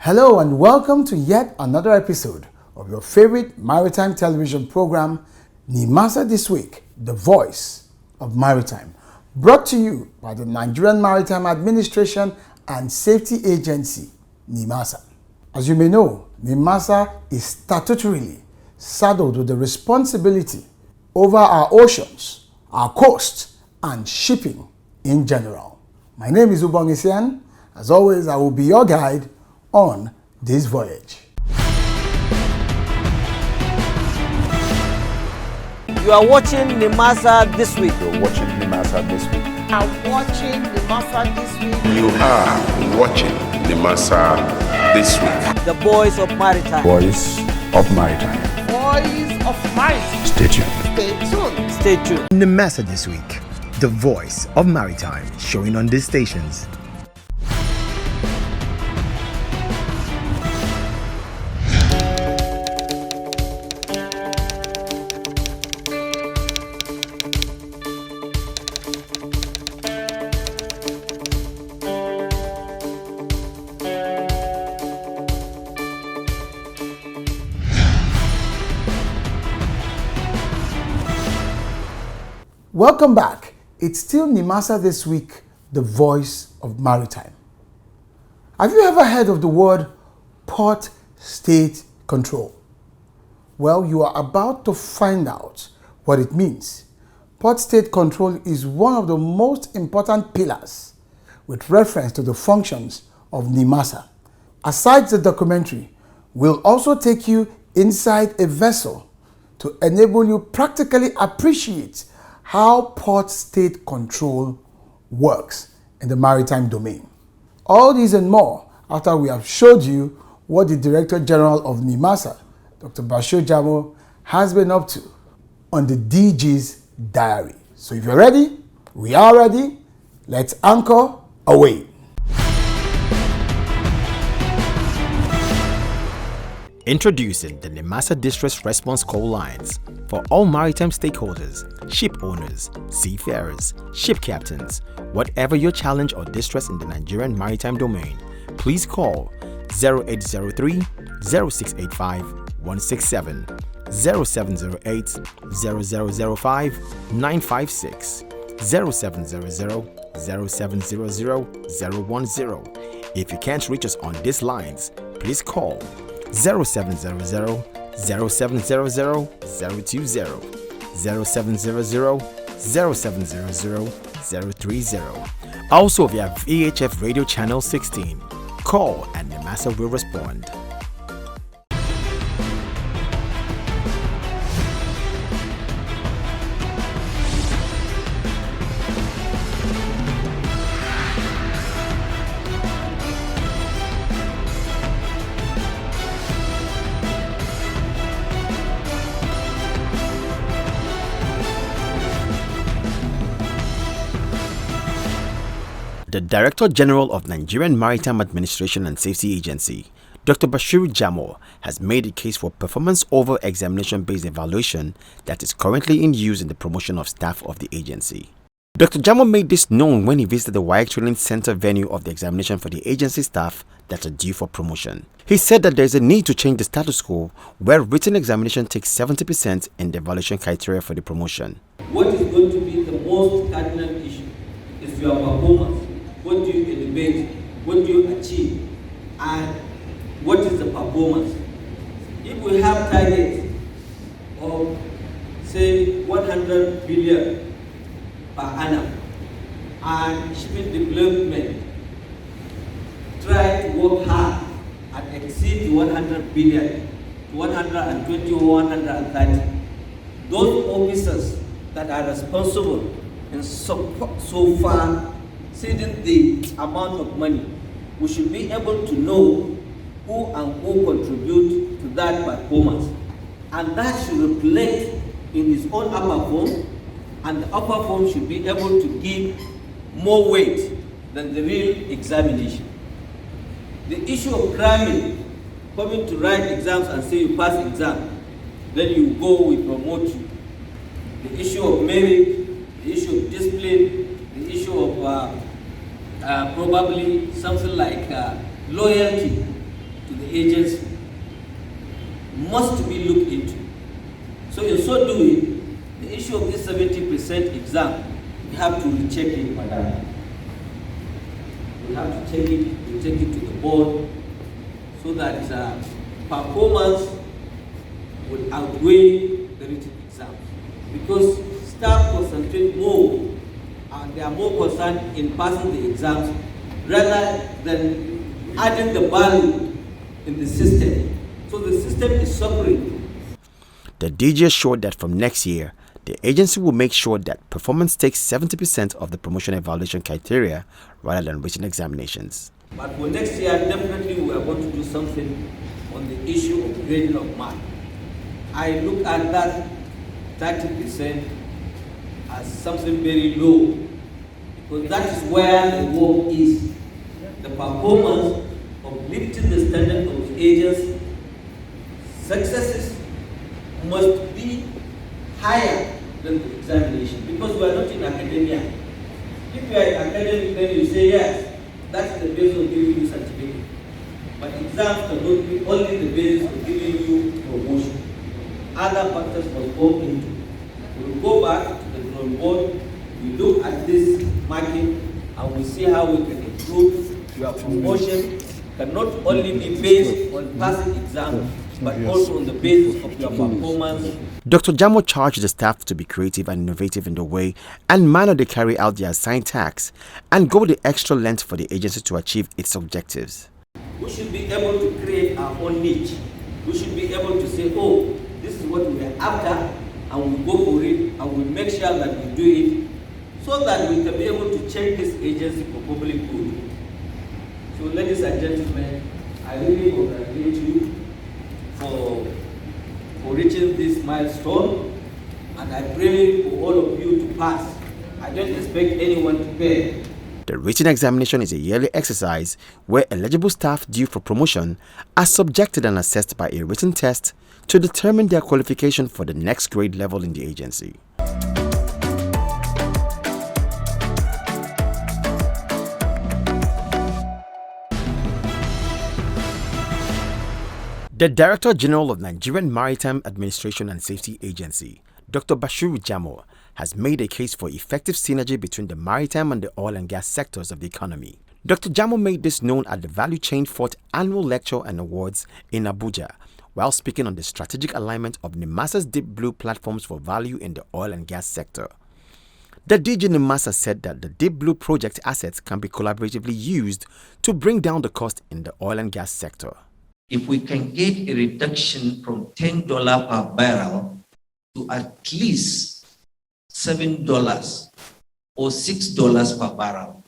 Hello and welcome to yet another episode of your favorite maritime television program, Nimasa This Week, the voice of maritime, brought to you by the Nigerian Maritime Administration and Safety Agency, Nimasa. As you may know, Nimasa is statutorily saddled with the responsibility over our oceans, our coasts, and shipping in general. My name is Ubong Essien. As always, I will be your guide on this voyage. You are watching Nimasa This Week. You're watching Nimasa This Week. You are watching Nimasa This Week. You are watching Nimasa This Week. The voice of maritime. Voice of Maritime. Voice of Maritime. Stay tuned. Stay tuned. Stay tuned. Nimasa This Week, the voice of maritime, showing on these stations. Welcome back. It's still Nimasa This Week, the voice of maritime. Have you ever heard of the word port state control? Well, you are about to find out what it means. Port state control is one of the most important pillars with reference to the functions of Nimasa. Aside the documentary, we'll also take you inside a vessel to enable you practically appreciate how port state control works in the maritime domain. All these and more after we have showed you what the Director General of Nimasa, Dr. Bashir Jamoh, has been up to on the DG's diary. So if you're ready, we are ready. Let's anchor away. Introducing the Nimasa Distress Response Call Lines for all maritime stakeholders, ship owners, seafarers, ship captains. Whatever your challenge or distress in the Nigerian maritime domain, please call 0803 0685 167, 0708 0005 956, 0700 0700 010. If you can't reach us on these lines, please call 0700 0700 020, 0700 0700 030. Also via VHF Radio Channel 16. Call and Nimasa will respond. The Director General of Nigerian Maritime Administration and Safety Agency, Dr. Bashir Jamoh, has made a case for performance over examination-based evaluation that is currently in use in the promotion of staff of the agency. Dr. Jamoh made this known when he visited the WAEC Training Center venue of the examination for the agency staff that are due for promotion. He said that there is a need to change the status quo where written examination takes 70% in the evaluation criteria for the promotion. What is going to be the most cardinal issue is your performance. What do you elevate? What do you achieve? And what is the performance? If we have targets of, say, 100 billion per annum, and shipping development try to work hard and exceed the 100 billion to 120 or 130, those officers that are responsible in so far exceeding the amount of money, we should be able to know who and who contribute to that performance. And that should reflect in his own upper form, and the upper form should be able to give more weight than the real examination. The issue of cramming, coming to write exams and say you pass exam, then you go, we promote you. The issue of merit, the issue of discipline, the issue of probably something like loyalty agency must be looked into. So in so doing, the issue of this 70% exam, we have to recheck it, madam. We have to take it to the board so that performance will outweigh the written exam. Because staff concentrate more and they are more concerned in passing the exams rather than adding the value in the system. So the system is suffering. The DG assured that from next year, the agency will make sure that performance takes 70% of the promotion evaluation criteria rather than written examinations. But for next year, definitely we are going to do something on the issue of grading of math. I look at that 30% as something very low, because that is where the work is. The performance of lifting the standard of the agency, successes must be higher than the examination, because we are not in academia. If you are in academia, then you say yes, that's the basis of giving you certificate. But exams cannot be only the basis of giving you promotion. Other factors must go into. We will go back to the drawing board, we look at this marking, and we see how we can improve your promotion. Cannot only be based on passing exams, but also on the basis of your performance. Dr. Jamoh charged the staff to be creative and innovative in the way and manner they carry out their assigned tasks and go the extra length for the agency to achieve its objectives. We should be able to create our own niche. We should be able to say, oh, this is what we are after, and we go for it, and we make sure that we do it, so that we can be able to check this agency for public good. So ladies and gentlemen, I really congratulate you for reaching this milestone, and I pray for all of you to pass. I don't expect anyone to fail. The written examination is a yearly exercise where eligible staff due for promotion are subjected and assessed by a written test to determine their qualification for the next grade level in the agency. The Director General of Nigerian Maritime Administration and Safety Agency, Dr. Bashir Jamoh, has made a case for effective synergy between the maritime and the oil and gas sectors of the economy. Dr. Jamoh made this known at the Value Chain 4th Annual Lecture and Awards in Abuja, while speaking on the strategic alignment of Nimasa's Deep Blue platforms for value in the oil and gas sector. The DG Nimasa said that the Deep Blue project assets can be collaboratively used to bring down the cost in the oil and gas sector. If we can get a reduction from $10 per barrel to at least $7 or $6 per barrel,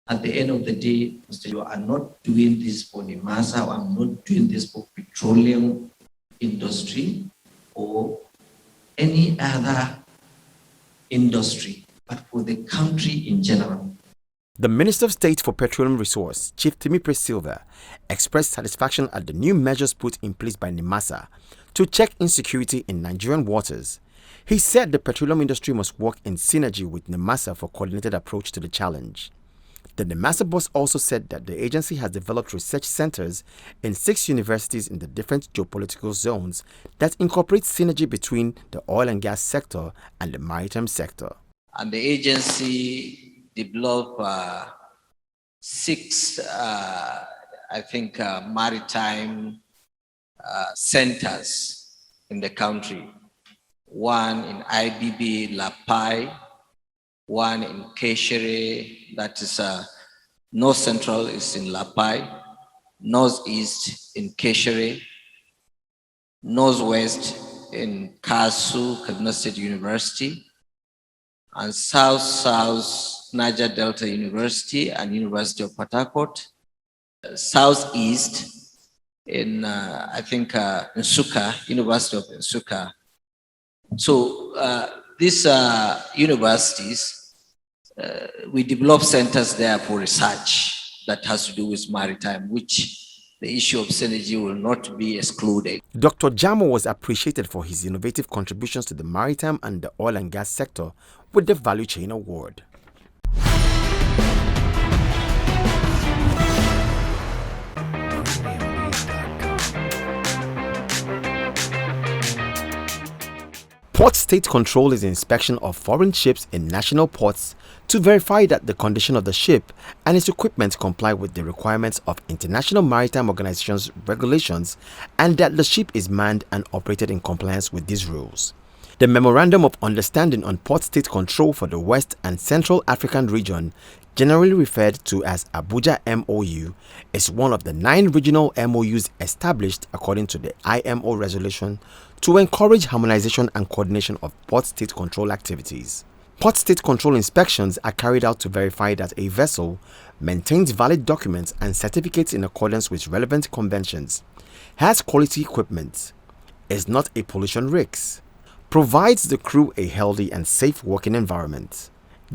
at the end of the day, you are not doing this for Nimasa, or I'm not doing this for petroleum industry or any other industry, but for the country in general. The Minister of State for Petroleum Resource, Chief Timipre Silva, expressed satisfaction at the new measures put in place by Nimasa to check insecurity in Nigerian waters. He said the petroleum industry must work in synergy with Nimasa for coordinated approach to the challenge. The Nimasa boss also said that the agency has developed research centers in 6 universities in the different geopolitical zones that incorporate synergy between the oil and gas sector and the maritime sector. And the agency developed 6, maritime centers in the country. One in IBB Lapai, one in Keshere, that is North Central is in Lapai, Northeast in Keshere, Northwest in Kasu, Kaduna State University, and South Niger Delta University and University of Port Harcourt, Southeast in Nsukka, University of Nsukka. So these universities, we develop centers there for research that has to do with maritime, which the issue of synergy will not be excluded. Dr. Jamoh was appreciated for his innovative contributions to the maritime and the oil and gas sector with the Value Chain Award. State Control is the inspection of foreign ships in national ports to verify that the condition of the ship and its equipment comply with the requirements of International Maritime Organization's regulations and that the ship is manned and operated in compliance with these rules. The Memorandum of Understanding on Port State Control for the West and Central African Region, generally referred to as Abuja MOU, is one of the 9 regional MOUs established according to the IMO resolution to encourage harmonization and coordination of port state control activities. Port state control inspections are carried out to verify that a vessel maintains valid documents and certificates in accordance with relevant conventions, has quality equipment, is not a pollution risk, provides the crew a healthy and safe working environment,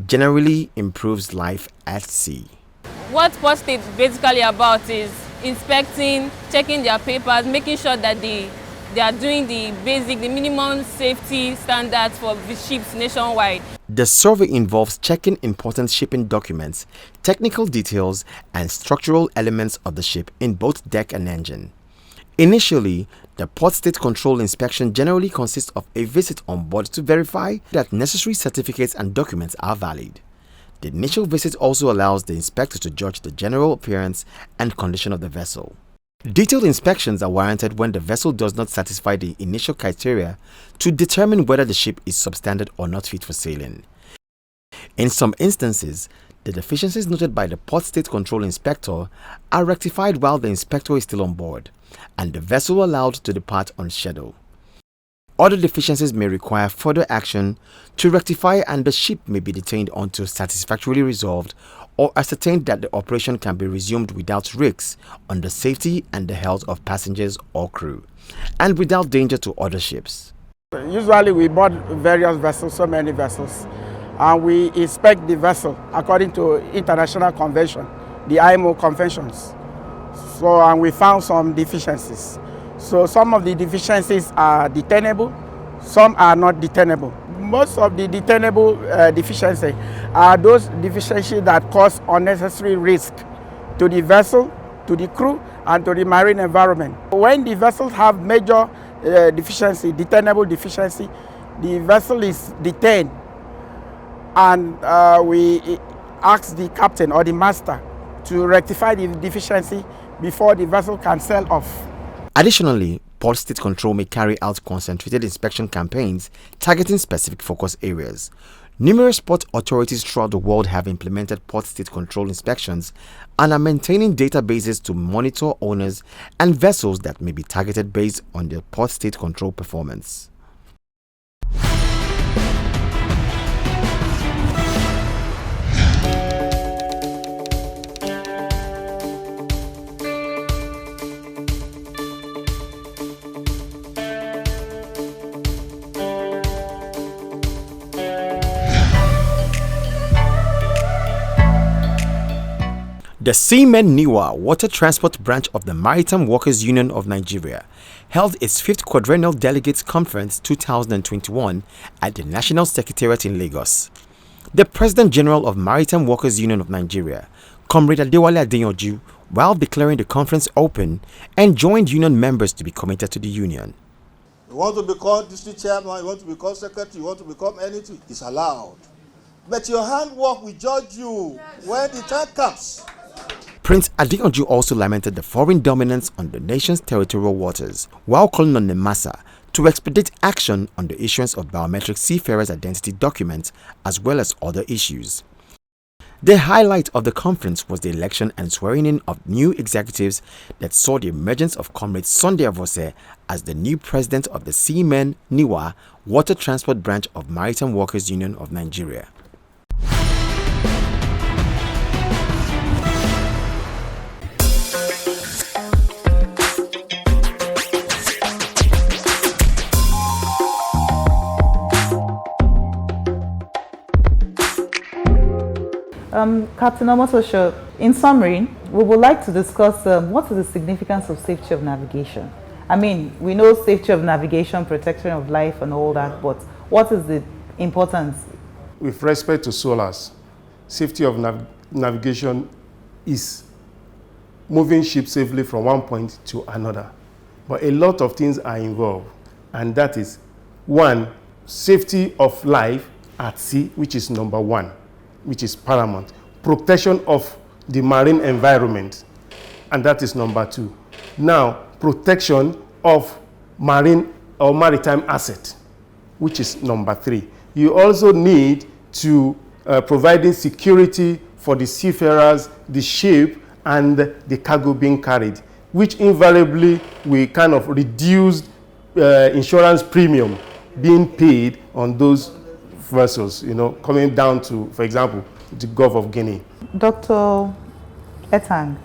generally improves life at sea. What Port State is basically about is inspecting, checking their papers, making sure that they are doing the minimum safety standards for the ships nationwide. The survey involves checking important shipping documents, technical details, and structural elements of the ship in both deck and engine. Initially, the Port State Control inspection generally consists of a visit on board to verify that necessary certificates and documents are valid. The initial visit also allows the inspector to judge the general appearance and condition of the vessel. Detailed inspections are warranted when the vessel does not satisfy the initial criteria to determine whether the ship is substandard or not fit for sailing. In some instances, the deficiencies noted by the Port State Control Inspector are rectified while the inspector is still on board, and the vessel allowed to depart on schedule. Other deficiencies may require further action to rectify, and the ship may be detained until satisfactorily resolved or ascertained that the operation can be resumed without risks on the safety and the health of passengers or crew, and without danger to other ships. Usually we board various vessels, so many vessels, and we inspect the vessel according to international convention, the IMO conventions. So, and we found some deficiencies. So some of the deficiencies are detainable, some are not detainable. Most of the detainable deficiencies are those deficiencies that cause unnecessary risk to the vessel, to the crew, and to the marine environment. When the vessels have major deficiency, detainable deficiency, the vessel is detained, and we ask the captain or the master to rectify the deficiency before the vessel can sail off. Additionally, Port State Control may carry out concentrated inspection campaigns targeting specific focus areas. Numerous port authorities throughout the world have implemented Port State Control inspections and are maintaining databases to monitor owners and vessels that may be targeted based on their Port State Control performance. The Seamen NIWA Water Transport Branch of the Maritime Workers Union of Nigeria held its 5th Quadrennial Delegates Conference 2021 at the National Secretariat in Lagos. The President General of Maritime Workers Union of Nigeria, Comrade Adewale Adeyanju, while declaring the conference open, enjoined union members to be committed to the union. You want to become district chairman, you want to become secretary, you want to become anything, it's allowed. But your handwork will judge you when the time comes. Prince Adeyanju also lamented the foreign dominance on the nation's territorial waters, while calling on Nimasa to expedite action on the issuance of biometric seafarers' identity documents as well as other issues. The highlight of the conference was the election and swearing-in of new executives that saw the emergence of Comrade Sunday Avose as the new president of the Seamen NIWA Water Transport Branch of Maritime Workers Union of Nigeria. Captain Omotosho, in summary, we would like to discuss what is the significance of safety of navigation. I mean, we know safety of navigation, protection of life and all that, but what is the importance? With respect to SOLAS, safety of navigation is moving ships safely from one point to another. But a lot of things are involved, and that is, one, safety of life at sea, which is number one, which is paramount. Protection of the marine environment, and that is number two. Now, protection of marine or maritime asset, which is number three. You also need to providing security for the seafarers, the ship, and the cargo being carried, which invariably we kind of reduce insurance premium being paid on those vessels, you know, coming down to, for example, the Gulf of Guinea. Dr. Etang,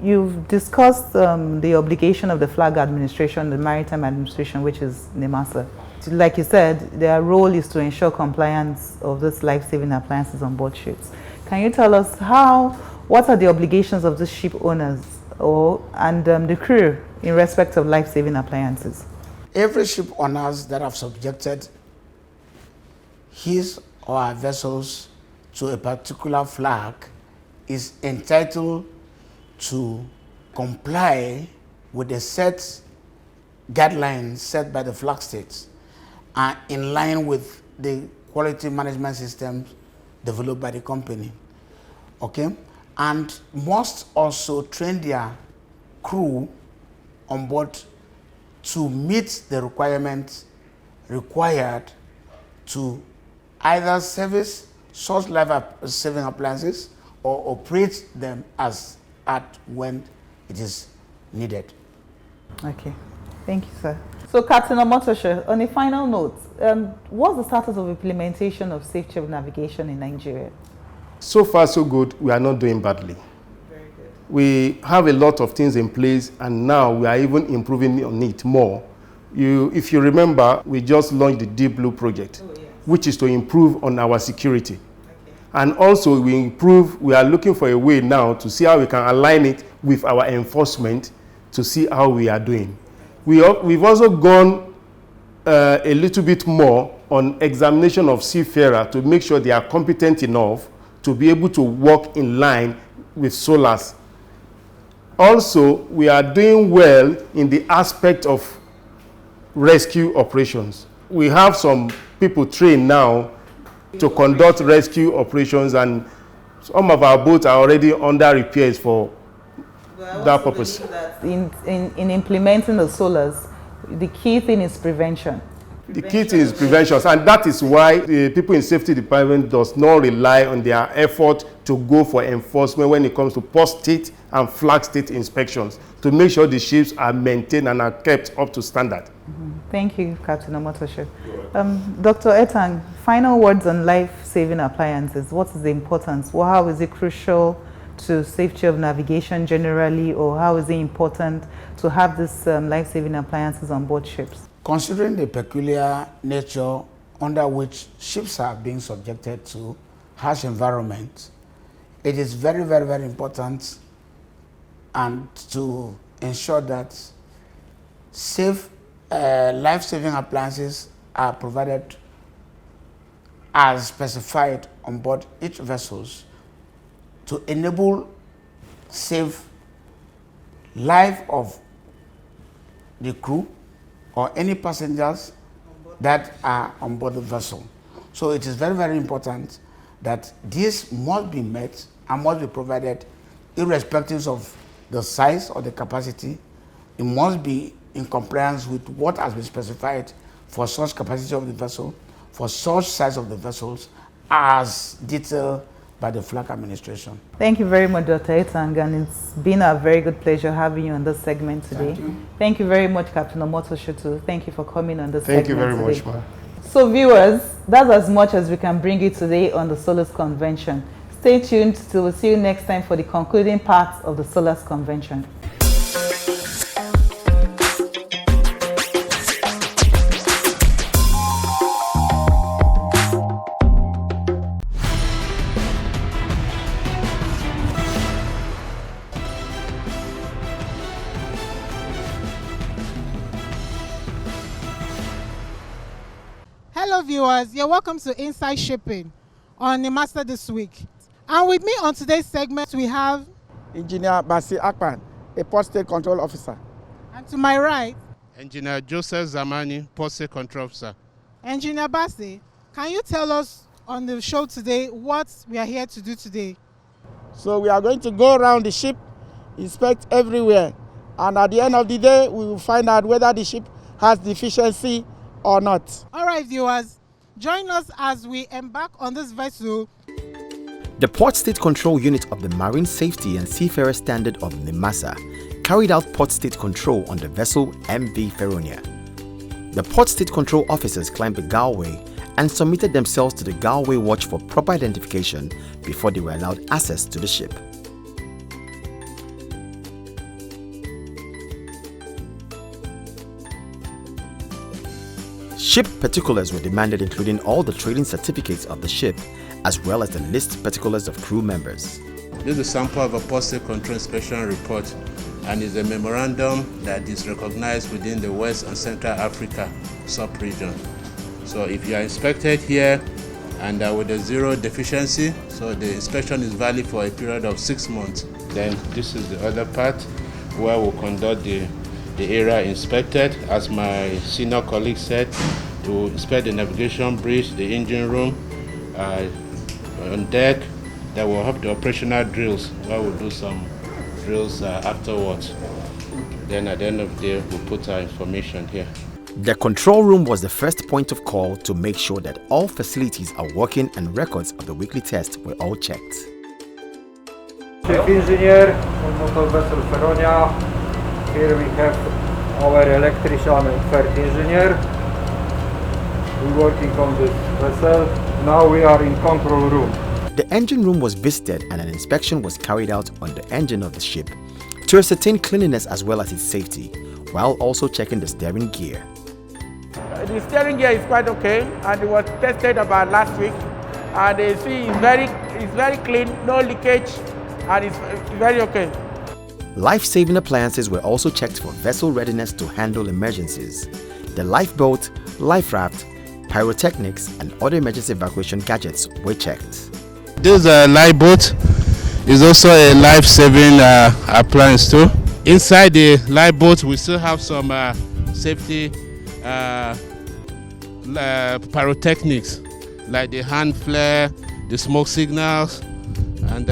you've discussed the obligation of the flag administration, the maritime administration, which is Nimasa. Like you said, their role is to ensure compliance of these life-saving appliances on board ships. Can you tell us what are the obligations of the ship owners and the crew in respect of life-saving appliances? Every ship owners that have subjected his or her vessels to a particular flag is entitled to comply with the set guidelines set by the flag states and in line with the quality management systems developed by the company. Okay? And must also train their crew on board to meet the requirements required to either service such life-saving appliances or operate them as at when it is needed. Okay, thank you, sir. So, Captain Omotosho, on a final note, what's the status of implementation of safety of navigation in Nigeria? So far, so good. We are not doing badly. Very good. We have a lot of things in place, and now we are even improving on it more. If you remember, we just launched the Deep Blue project, which is to improve on our security. Okay. And also we are looking for a way now to see how we can align it with our enforcement to see how we are doing. We've also gone a little bit more on examination of seafarers to make sure they are competent enough to be able to work in line with SOLAS. Also, we are doing well in the aspect of rescue operations. We have some people trained now to conduct rescue operations, and some of our boats are already under repairs for that purpose. That in implementing the SOLAS, the key thing is prevention. The key thing is prevention, and that is why the people in safety department does not rely on their effort to go for enforcement when it comes to post state and flag state inspections to make sure the ships are maintained and are kept up to standard. Thank you, Captain Omotosho. Dr. Etang, final words on life-saving appliances. What is the importance? How is it crucial to safety of navigation generally, or how is it important to have these life-saving appliances on board ships? Considering the peculiar nature under which ships are being subjected to harsh environments, it is very, very, very important and to ensure that safe life-saving appliances are provided as specified on board each vessels to enable safe life of the crew or any passengers that are on board the vessel. So it is very, very important that this must be met and must be provided irrespective of the size or the capacity. It must be in compliance with what has been specified for such capacity of the vessel, for such size of the vessels, as detailed by the flag administration. Thank you very much, Dr. Etang, and it's been a very good pleasure having you on this segment today. Thank you very much, Captain Omotosho, too. Thank you for coming on this segment today. Thank you very much, ma'am. So viewers, that's as much as we can bring you today on the SOLAS Convention. Stay tuned till we'll see you next time for the concluding part of the SOLAS Convention. Hello viewers, you're welcome to Inside Shipping on Nimasa this week. And with me on today's segment we have Engineer Bashir Jamoh, a Port State Control Officer. And to my right, Engineer Joseph Zamani, Port State Control Officer. Engineer Bassey, can you tell us on the show today what we are here to do today? So we are going to go around the ship, inspect everywhere, and at the end of the day, we will find out whether the ship has deficiency or not. All right, viewers, join us as we embark on this vessel. The Port State Control Unit of the Marine Safety and Seafarer Standard of Nimasa carried out Port State Control on the vessel MV Feronia. The Port State Control officers climbed the gangway and submitted themselves to the gangway watch for proper identification before they were allowed access to the ship. Ship particulars were demanded, including all the trading certificates of the ship, as well as the list particulars of crew members. This is a sample of a Port State Control Inspection Report, and is a memorandum that is recognized within the West and Central Africa sub-region. So if you are inspected here and with a zero deficiency, so the inspection is valid for a period of 6 months. Then this is the other part where we'll conduct the area inspected. As my senior colleague said, to inspect the navigation bridge, the engine room, on deck. Then we'll have the operational drills where we'll do some drills afterwards. Then at the end of the day, we'll put our information here. The control room was the first point of call to make sure that all facilities are working and records of the weekly test were all checked. Chief Engineer on motor vessel Feronia. Here we have our electrician and third engineer. We're working on this vessel. Now we are in control room. The engine room was visited and an inspection was carried out on the engine of the ship to ascertain cleanliness as well as its safety, while also checking the steering gear. The steering gear is quite okay, and it was tested about last week, and the sea is very clean, no leakage, and it's very okay. Life-saving appliances were also checked for vessel readiness to handle emergencies. The lifeboat, life raft, pyrotechnics and other emergency evacuation gadgets were checked. This lifeboat is also a life-saving appliance too. Inside the lifeboat, we still have some safety pyrotechnics like the hand flare, the smoke signals, and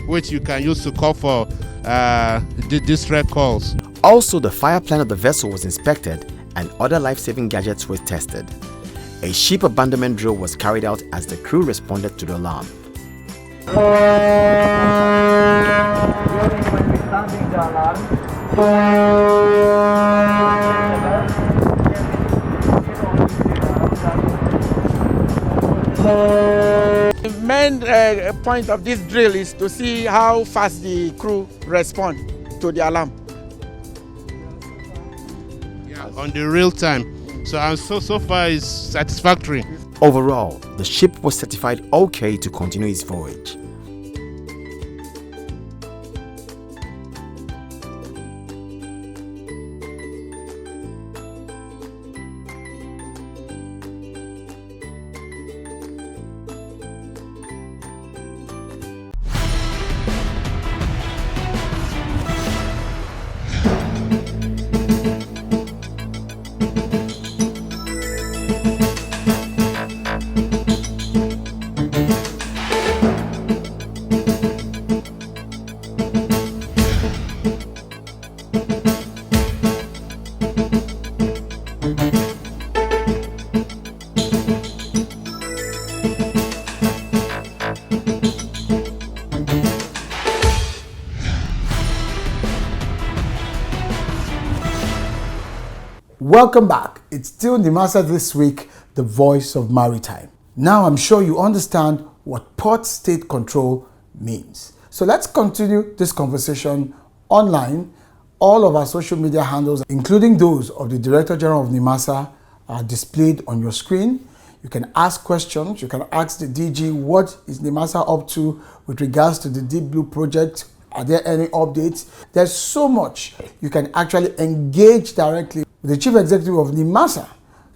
which you can use to call for the distress calls. Also, the fire plan of the vessel was inspected and other life-saving gadgets were tested. A ship abandonment drill was carried out as the crew responded to the alarm. The main point of this drill is to see how fast the crew respond to the alarm. Yeah, on the real time. So far it's satisfactory. Overall, the ship was certified okay to continue its voyage. Welcome back. It's still Nimasa this week, the voice of maritime. Now I'm sure you understand what Port State Control means. So let's continue this conversation online. All of our social media handles, including those of the Director General of Nimasa, are displayed on your screen. You can ask questions. You can ask the DG, what is Nimasa up to with regards to the Deep Blue project? Are there any updates? There's so much. You can actually engage directly with the Chief Executive of Nimasa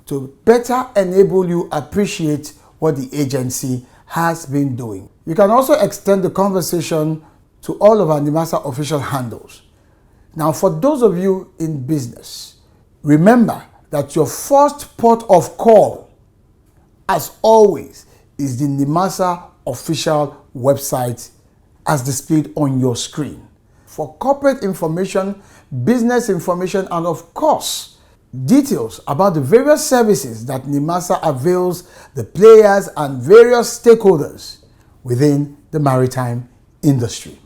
to better enable you appreciate what the agency has been doing. You can also extend the conversation to all of our Nimasa official handles. Now, for those of you in business, remember that your first port of call as always, is the Nimasa official website as displayed on your screen. For corporate information, business information, and of course, details about the various services that Nimasa avails the players and various stakeholders within the maritime industry.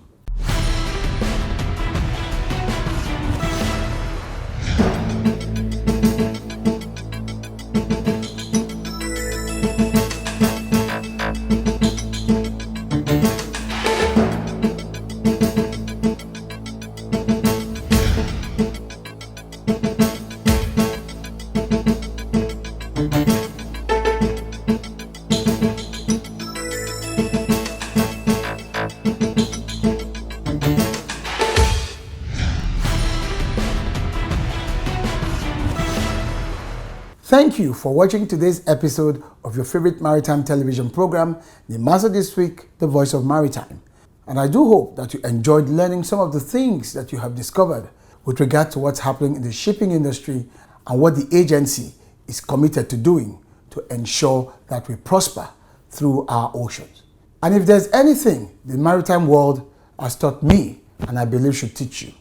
Thank you for watching today's episode of your favorite maritime television program, Nimasa This Week, the Voice of Maritime. And I do hope that you enjoyed learning some of the things that you have discovered with regard to what's happening in the shipping industry and what the agency is committed to doing to ensure that we prosper through our oceans. And if there's anything the maritime world has taught me, and I believe should teach you,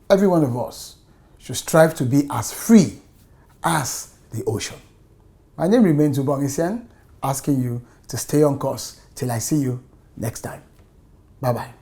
every one of us should strive to be as free as the ocean. My name remains Ubong Essien, asking you to stay on course till I see you next time. Bye-bye.